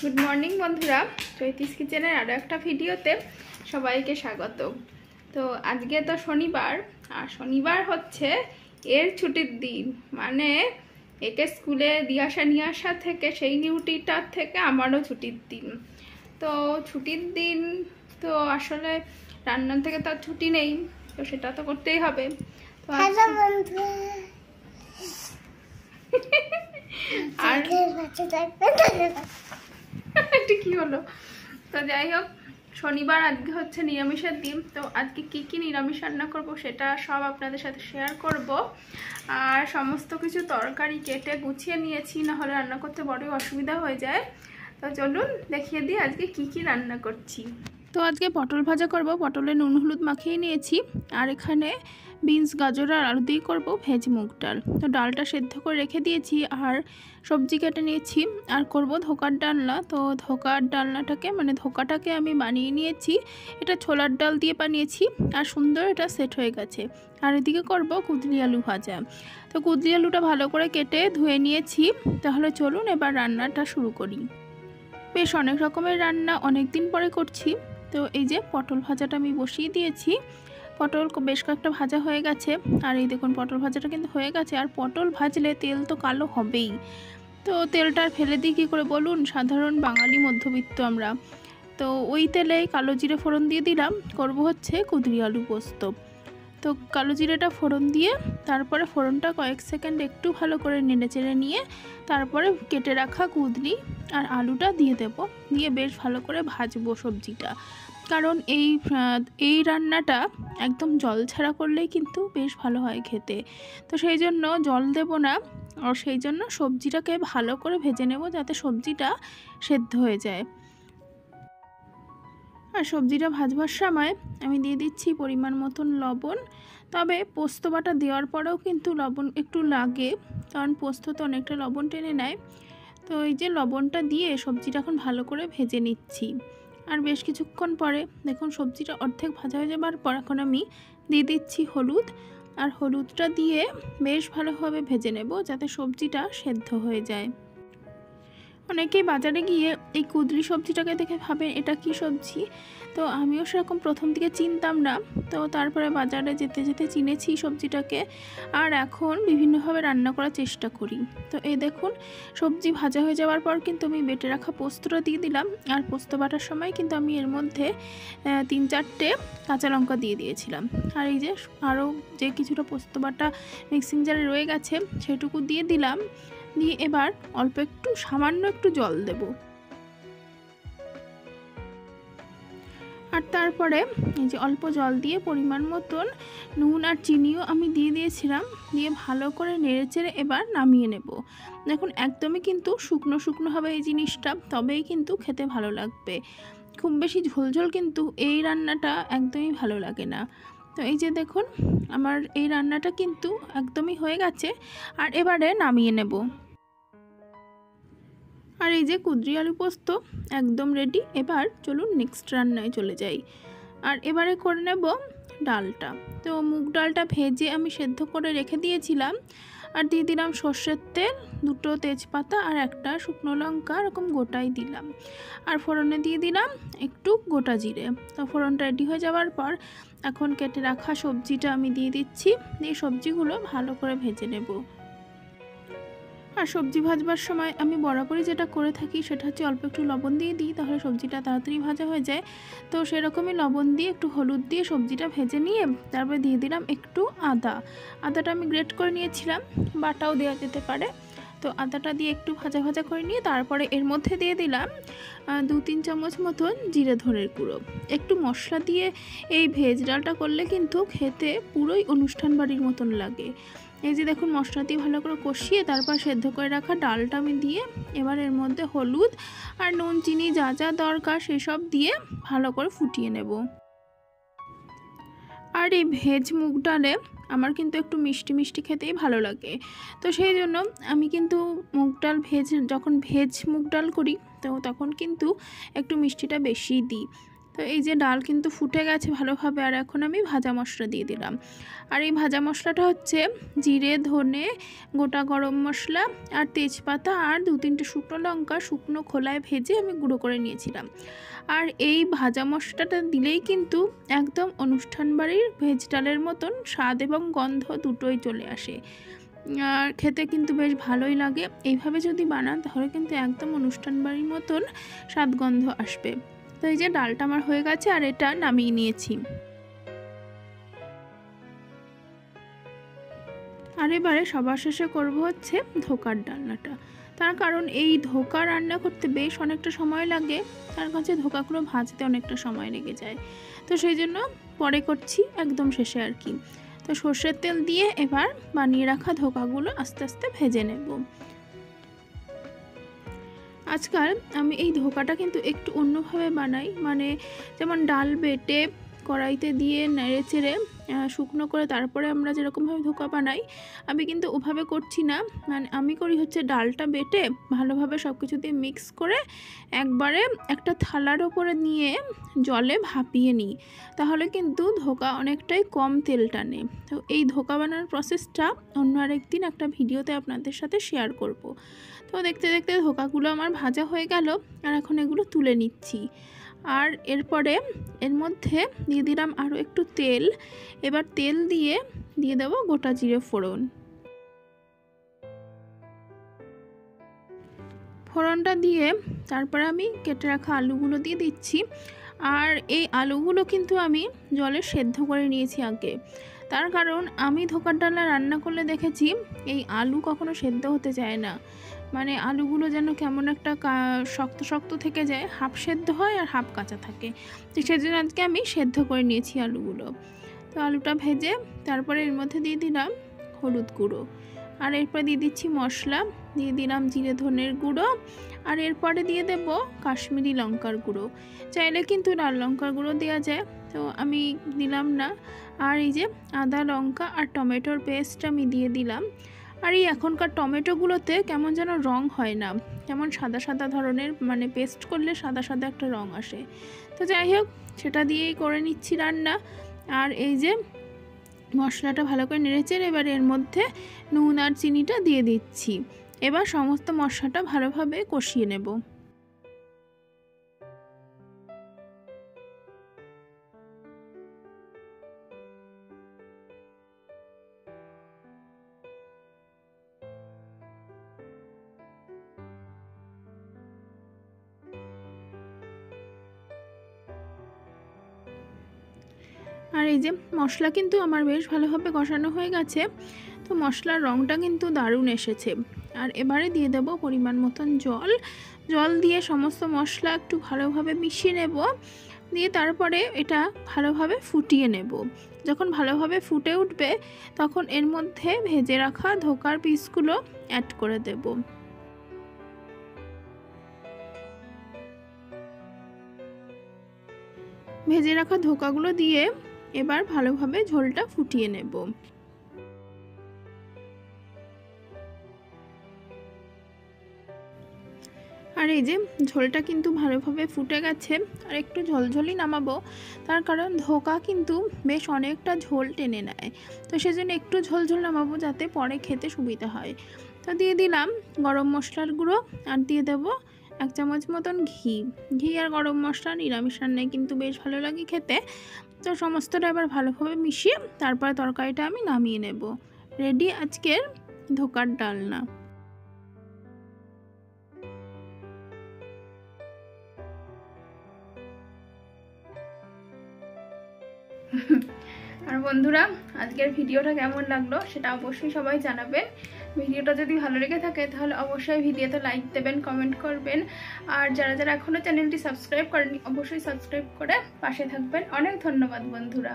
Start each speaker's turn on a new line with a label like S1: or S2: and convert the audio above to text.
S1: Good morning বন্ধুরা, চৈতিস কিচেনের আরও একটা ভিডিওতে সবাইকে স্বাগত। তো আজকে তো শনিবার, আর শনিবার হচ্ছে এর ছুটির দিন, মানে একে স্কুলে দিয়ে আসা থেকে সেই ডিউটিটার থেকে আমারও ছুটির দিন। তো ছুটির দিন তো আসলে রান্নার থেকে তো আর ছুটি নেই, তো সেটা তো করতেই হবে। তো আর এটা কি হলো? তো যাই হোক, শনিবার আজকে হচ্ছে নিরামিষের দিন। তো আজকে কি কি নিরামিষ রান্না করব সেটা সব আপনাদের সাথে শেয়ার করব। আর সমস্ত কিছু তরকারি কেটে গুছিয়ে নিয়েছি, না হলে রান্না করতে বড়ই অসুবিধা হয়ে যায়। তো চলুন দেখিয়ে দিই আজকে কি কি রান্না করছি। তো আজকে পটল ভাজা করব, পটলে নুন হলুদ মাখিয়ে নিয়েছি। আর এখানে বিনস, গাজর আর আলু দিয়ে করবো ভেজ মুগ ডাল। তো ডালটা সেদ্ধ করে রেখে দিয়েছি, আর সবজি কেটে নিয়েছি, আর করব ধোকার ডালনা। তো ধোকার ডালনাটাকে মানে ধোকাটাকে আমি বানিয়ে নিয়েছি, এটা ছোলার ডাল দিয়ে বানিয়েছি, আর সুন্দর এটা সেট হয়ে গেছে। আর এদিকে করব কুদরি আলু ভাজা। তো কুদরি আলুটা ভালো করে কেটে ধুয়ে নিয়েছি। তাহলে চলুন এবার রান্নাটা শুরু করি। বেশ অনেক রকমের রান্না অনেক দিন পরে করছি। তো এই যে পটল ভাজাটা আমি বসিয়ে দিয়েছি, পটল বেশ কয়েকটা ভাজা হয়ে গেছে। আর এই দেখুন পটল ভাজাটা কিন্তু হয়ে গেছে। আর পটল ভাজলে তেল তো কালো হবেই, তো তেলটা আর ফেলে দিই কী করে বলুন, সাধারণ বাঙালি মধ্যবিত্ত আমরা। তো ওই তেলেই কালো জিরে ফোড়ন দিয়ে দিলাম, করব হচ্ছে কুদরি আলু পোস্ত। তো কালো জিরেটা ফোড়ন দিয়ে তারপরে ফোড়নটা কয়েক সেকেন্ড একটু ভালো করে নেড়ে চেড়ে নিয়ে তারপরে কেটে রাখা কুদরি আর আলুটা দিয়ে দেব, দিয়ে বেশ ভালো করে ভাজবো সবজিটা। কারণ এই রান্নাটা একদম জল ছাড়া করলেই কিন্তু বেশ ভালো হয় খেতে। তো সেই জন্য জল দেব না, আর সেই জন্য সবজিটাকে ভালো করে ভেজে নেব যাতে সবজিটা সেদ্ধ হয়ে যায়। আর সবজিটা ভাজবার সময় আমি দিয়ে দিচ্ছি পরিমাণ মতন লবণ। তবে পোস্ত বাটা দেওয়ার পরেও কিন্তু লবণ একটু লাগে, কারণ পোস্ত তো অনেকটা লবণ টেনে নেয়। তো এই যে লবণটা দিয়ে সবজিটা এখন ভালো করে ভেজে নিচ্ছি। আর বেশ কিছুক্ষণ পরে দেখুন সবজিটা অর্ধেক ভাজা হয়ে যাবার পর এখন আমি দিয়ে দিচ্ছি হলুদ, আর হলুদটা দিয়ে বেশ ভালোভাবে ভেজে নেব যাতে সবজিটা সেদ্ধ হয়ে যায়। অনেকেই বাজারে গিয়ে এই কুদরি সবজিটাকে দেখে ভাবে এটা কি সবজি। তো আমিও সেরকম প্রথম দিকে চিনতাম না, তো তারপরে বাজারে যেতে যেতে চিনেছি সবজিটাকে, আর এখন বিভিন্নভাবে রান্না করার চেষ্টা করি। তো এই দেখুন সবজি ভাজা হয়ে যাওয়ার পর কিন্তু আমি বেটে রাখা পোস্তটা দিয়ে দিলাম। আর পোস্ত বাটার সময় কিন্তু আমি এর মধ্যে 3-4টে কাঁচা লঙ্কা দিয়ে দিয়েছিলাম। আর এই যে আরও যে কিছুটা পোস্ত বাটা মিক্সিং জারে রয়ে গেছে সেটুকু দিয়ে দিলাম, দিয়ে এবার অল্প একটু সামান্য একটু জল দেব। আর তারপরে এই যে অল্প জল দিয়ে পরিমাণ মতন নুন আর চিনিও আমি দিয়ে দিয়েছিলাম, দিয়ে ভালো করে নেড়েচেড়ে এবার নামিয়ে নেব। দেখুন একদমই কিন্তু শুকনো শুকনো হবে এই জিনিসটা, তবেই কিন্তু খেতে ভালো লাগবে। খুব বেশি ঝোলঝোল কিন্তু এই রান্নাটা একদমই ভালো লাগে না। তো এই যে দেখুন আমার এই রান্নাটা কিন্তু একদমই হয়ে গেছে, আর এবারে নামিয়ে নেব। আর এই যে কুদরি আলু পোস্ত একদম রেডি। এবার চলুন নেক্সট রান্নায় চলে যাই। আর এবারে করে নেব ডালটা। তো মুগ ডালটা ভেজে আমি সেদ্ধ করে রেখে দিয়েছিলাম, আর দিয়ে দিলাম সর্ষের তেল, 2টো তেজপাতা আর একটা শুকনো লঙ্কা এরকম গোটাই দিলাম। আর ফোড়নে দিয়ে দিলাম একটু গোটা জিরে। তো ফোড়নটা রেডি হয়ে যাওয়ার পর এখন কেটে রাখা সবজিটা আমি দিয়ে দিচ্ছি, দিয়ে সবজিগুলো ভালো করে ভেজে নেব। আর সবজি ভাজবার সময় আমি বরাবরই যেটা করে থাকি সেটা হচ্ছে অল্প একটু লবণ দিয়ে দিই, তাহলে সবজিটা তাড়াতাড়ি ভাজা হয়ে যায়। তো সেরকমই লবণ দিয়ে একটু হলুদ দিয়ে সবজিটা ভেজে নিয়ে তারপরে দিয়ে দিলাম একটু আদাটা আমি গ্রেট করে নিয়েছিলাম, বাটাও দেওয়া যেতে পারে। তো আদাটা দিয়ে একটু ভাজা ভাজা করে নিয়ে তারপরে এর মধ্যে দিয়ে দিলাম 2-3 চামচ মতন জিরে ধনের গুঁড়ো। একটু মশলা দিয়ে এই ভেজ ডালটা করলে কিন্তু খেতে পুরোই অনুষ্ঠান বাড়ির মতন লাগে। এই যে দেখুন মশলা দিয়ে ভালো করে কষিয়ে তারপর সেদ্ধ করে রাখা ডালটা আমি দিয়ে এবার এর মধ্যে হলুদ আর নুন চিনি যা যা দরকার সেসব দিয়ে ভালো করে ফুটিয়ে নেব। আর এই ভেজ মুগ ডালে আমার কিন্তু একটু মিষ্টি মিষ্টি খেতেই ভালো লাগে। তো সেই জন্য আমি কিন্তু মুগ ডাল যখন ভেজ মুগ ডাল করি তো তখন কিন্তু একটু মিষ্টিটা বেশি দিই। তো এই যে ডাল কিন্তু ফুটে গেছে ভালোভাবে, আর এখন আমি ভাজা মশলা দিয়ে দিলাম। আর এই ভাজা মশলাটা হচ্ছে জিরে, ধনে, গোটা গরম মশলা আর তেজপাতা আর 2-3টে শুকনো লঙ্কা শুকনো খোলায় ভেজে আমি গুঁড়ো করে নিয়েছিলাম। আর এই ভাজা মশলাটা দিলেই কিন্তু একদম অনুষ্ঠান বাড়ির ভেজ ডালের মতন স্বাদ এবং গন্ধ দুটোই চলে আসে, আর খেতে কিন্তু বেশ ভালোই লাগে। এইভাবে যদি বানান তাহলে কিন্তু একদম অনুষ্ঠান বাড়ির মতন স্বাদ গন্ধ আসবে। তো এই যে ডালটা আমার হয়ে গেছে আর এটা নামিয়ে নিয়েছি। আর এবারে সবার শেষে করব হচ্ছে ধোকার ডালনাটা। তার কারণ এই ধোকা রান্না করতে বেশ অনেকটা সময় লাগে, তার কাছে ধোকাগুলো ভাজতে অনেকটা সময় লেগে যায়, তো সেই জন্য পরে করছি একদম শেষে আর কি। তো সর্ষের তেল দিয়ে এবার বানিয়ে রাখা ধোকাগুলো আস্তে আস্তে ভেজে নেব। আজকাল আমি এই ধোকাটা কিন্তু একটু অন্যভাবে বানাই, মানে যেমন ডাল বেটে কড়াইতে দিয়ে নেড়ে চেড়ে শুকনো করে তারপরে আমরা যেরকমভাবে ধোকা বানাই, আমি কিন্তু ওভাবে করছি না। মানে আমি করি হচ্ছে ডালটা বেটে ভালোভাবে সব কিছু দিয়ে মিক্স করে একবারে একটা থালার ওপরে নিয়ে জলে ভাপিয়ে নিই, তাহলে কিন্তু ধোকা অনেকটাই কম তেল টানে। তো এই ধোকা বানানোর প্রসেসটা অন্য আরেকদিন একটা ভিডিওতে আপনাদের সাথে শেয়ার করব। তো দেখতে দেখতে ধোকাগুলো আমার ভাজা হয়ে গেল, আর এখন এগুলো তুলে নিচ্ছি। আর এরপরে এর মধ্যে দিয়ে দিলাম আরও একটু তেল। এবার তেল দিয়ে দেবো গোটা জিরে ফোড়ন। ফোড়নটা দিয়ে তারপরে আমি কেটে রাখা আলুগুলো দিয়ে দিচ্ছি। আর এই আলুগুলো কিন্তু আমি জলে সেদ্ধ করে নিয়েছি আগে, তার কারণ আমি ধোকার ডালনা রান্না করলে দেখেছি এই আলু কখনো সেদ্ধ হতে চায় না, মানে আলুগুলো যেন কেমন একটা শক্ত শক্ত থেকে যায়, হাফ সেদ্ধ হয় আর হাফ কাঁচা থাকে। তো সেজন্য আজকে আমি সেদ্ধ করে নিয়েছি আলুগুলো। তো আলুটা ভেজে তারপরে এর মধ্যে দিয়ে দিলাম হলুদ গুঁড়ো, আর এরপর দিয়ে দিচ্ছি মশলা, দিয়ে দিলাম জিরে ধনের গুঁড়ো, আর এরপরে দিয়ে দেব কাশ্মীরি লঙ্কার গুঁড়ো। চাইলে কিন্তু লাল লঙ্কার গুঁড়ো দেওয়া যায়, তো আমি দিলাম না। আর এই যে আদা লঙ্কা আর টমেটোর পেস্ট আমি দিয়ে দিলাম। আর এই এখনকার টমেটোগুলোতে কেমন যেন রং হয় না, কেমন সাদা সাদা ধরনের, মানে পেস্ট করলে সাদা সাদা একটা রং আসে। তো যাই হোক, সেটা দিয়েই করে নিচ্ছি রান্না। আর এই যে মশলাটা ভালো করে নেড়েচেড়ে এবার এর মধ্যে নুন আর চিনিটা দিয়ে দিচ্ছি। এবার সমস্ত মশলাটা ভালোভাবে কষিয়ে নেব। আর এই যে মশলা কিন্তু আমার বেশ ভালোভাবে কষানো হয়ে গেছে, তো মশলার রঙটা কিন্তু দারুণ এসেছে। আর এবারে দিয়ে দেব পরিমাণ মতন জল দিয়ে সমস্ত মশলা একটু ভালোভাবে মিশিয়ে নেব, দিয়ে তারপরে এটা ভালোভাবে ফুটিয়ে নেব। যখন ভালোভাবে ফুটে উঠবে তখন এর মধ্যে ভেজে রাখা ধোকার পিসগুলো অ্যাড করে দেব। ভেজে রাখা ধোকাগুলো দিয়ে এবার ভালোভাবে ঝোলটা ফুটিয়ে নেব। আর এই যে ঝোলটা কিন্তু ভালোভাবে ফুটে গেছে, আর একটু ঝোলঝোলই নামাবো, তার কারণ ধোকা কিন্তু বেশ অনেকটা ঝোল টেনে নেয়, তো সেজন্য একটু ঝোলঝোল নামাবো যাতে পরে খেতে সুবিধা হয়। তো দিয়ে দিলাম গরম মশলার গুঁড়ো, আর দিয়ে দেবো 1 চামচ মতন ঘি আর গরম মশলা নিরামিষ রান্নায় কিন্তু বেশ ভালো লাগে খেতে। তো সমস্তটা এবার ভালোভাবে মিশিয়ে তারপরে তরকারিটা আমি নামিয়ে নেব। রেডি আজকের ধোকার ডালনা। আর বন্ধুরা, আজকের ভিডিওটা কেমন লাগলো সেটা অবশ্যই সবাই জানাবেন। ভিডিওটা যদি ভালো লেগে থাকে তাহলে অবশ্যই ভিডিওতে লাইক দেবেন, কমেন্ট করবেন, আর যারা যারা এখনও চ্যানেলটি সাবস্ক্রাইব করেননি অবশ্যই সাবস্ক্রাইব করে পাশে থাকবেন। অনেক ধন্যবাদ বন্ধুরা।